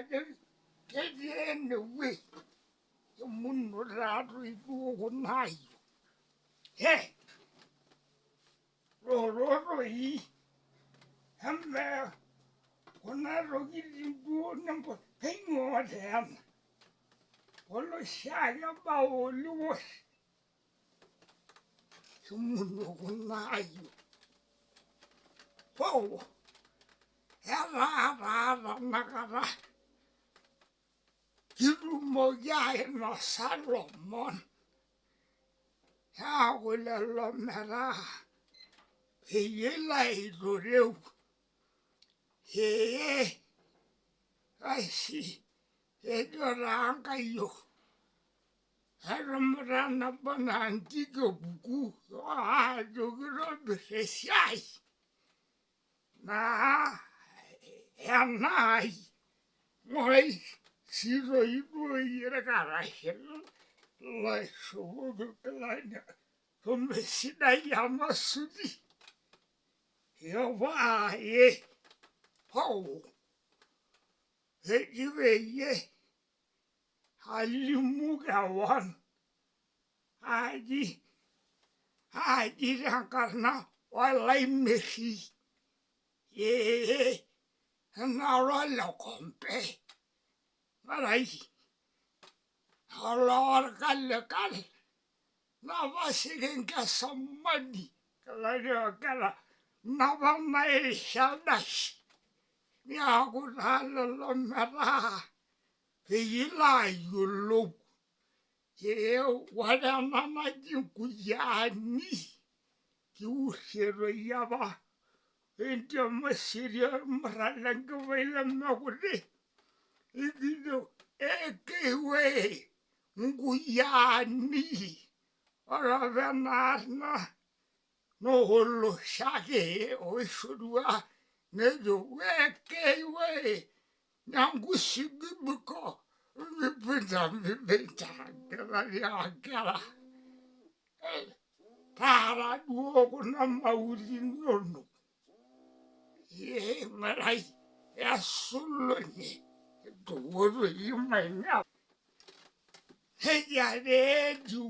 ajo ketii enewueji emuno taatoi duo kuna ayiok. Rorotoi amaa kuna tokitin duo kaing'oo taa ena? Oloshiake bao liwosh emuno kuna ayiok. Etaa taa tenakata kitumoki ainosa lomon neaku lelo metaa peyie ilo aitoreu asi ejo taa nkayiok etumita nabo naa nkipuku aajo kitobirr esiai naa enaai ng'urai siitoi duo iyie irkarash laishopoki nkilani omesidai ena suti eji peyie alimu kewon aji tenkarna olaimetii enara olekompe ng'urai oloorkalekal napa sekenke esamani nkilani oonkera napa nairisha dash niaku taa lelo metaa peyie ilo ayiolou ore ena naji Nkuyiaani kiurie toi apa endiama osirua ormurran lenkipai lemekuti nikijo ekiwe Nkuyiaani. Ore apa ena arna naa olosho ake oishorua nejo ekiwe Nyangushigibiko mipinda nkilani oonkera. Taata duo kuna mauni inonok ng'urai esulunye etupukuo toi mainyal. Nejia taa etiu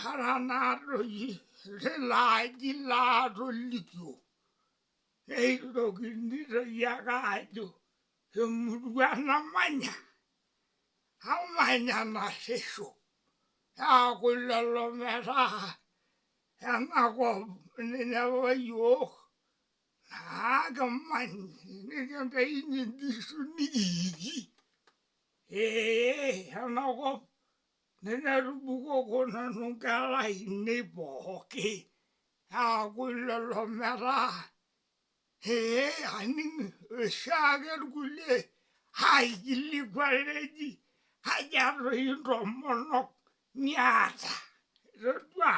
ara naatoi tilo aji laatolikio neitokini toi ake aajo emurua namanya, amanya narresho neaku lelo metaa enakop ninye apa yiok naa kimany nikintainye nkishu nikiiki. Enakop ninye atubukoko nanu nkera ainei pooki neaku lelo metaa aning oshiake irkulie aikilikuan neji kaja toi intomonok niata itodua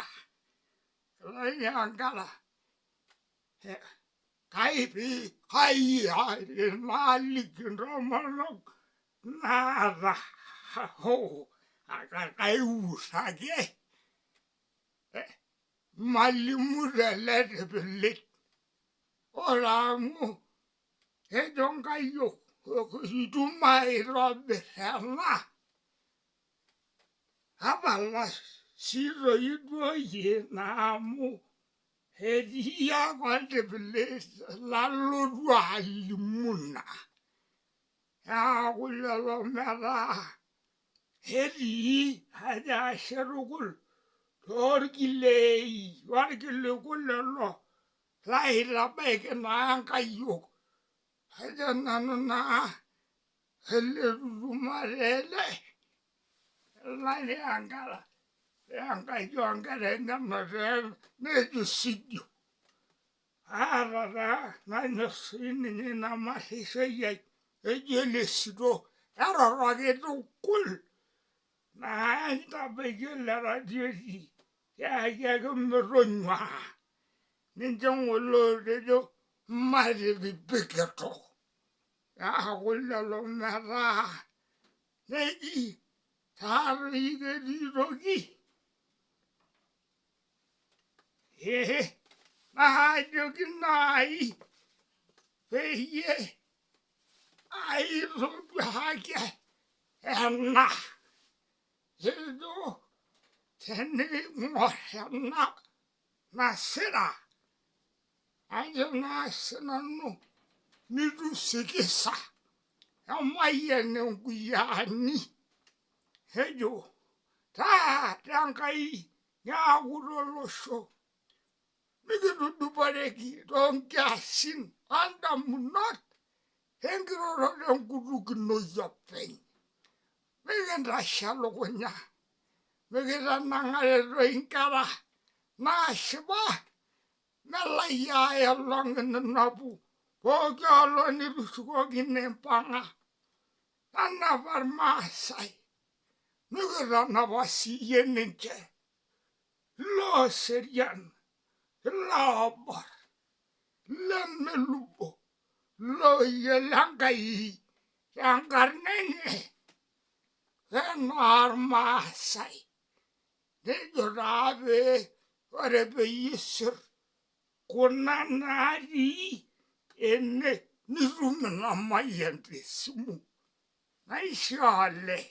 nkilani oonkera kayiari naaliki intomonok naata kaius ake malimu tele tipilit. Ore amu ejo nkayiok itum aitobirr ena tapala siitoi duo iyie naa amu etii ake oltipilit lalotu alimu naa. Neaku lelo metaa etii ajo ashe tukul toorkilei orkiliku lelo laitabaiki naa nkayiok ajo nanu naa ele tutumore ele nkilani oonkera enkaji oonkera enyenak nejo sijio. Aata taa nanyorr siininye ina marrishoi ai ejo elesito eroroki tukul naa entabaiki ele ratioti tiaki ake metonyuaa ninche ng'ole ootejo matipipikito. Neaku lelo metaa neji taatoi ketii toki naajoki naai peyie aitoduaki ena ejo tening'or ena nasira ajo naa sinanu nitu sikiza emayian Nkuyiaani ejo taata Enkai nyaaku tolosho mikitudupareki toonkiasin ondamunot enkiroroto enkutukinoi openy mikintashe elukunya mikitanang'are toi inkera naashipa melai ai olong ninapu pooki olong nitushukokine impang'a tanapa irmaasai mikitanapa siiyie ninche ilooserian iloobor ilemelubo ilooyiolo Enkai tenkarn enye enoormaasai nejo taa pee ore peyie isir kuna natii ene nitum ina mayian tesimu naishoo olee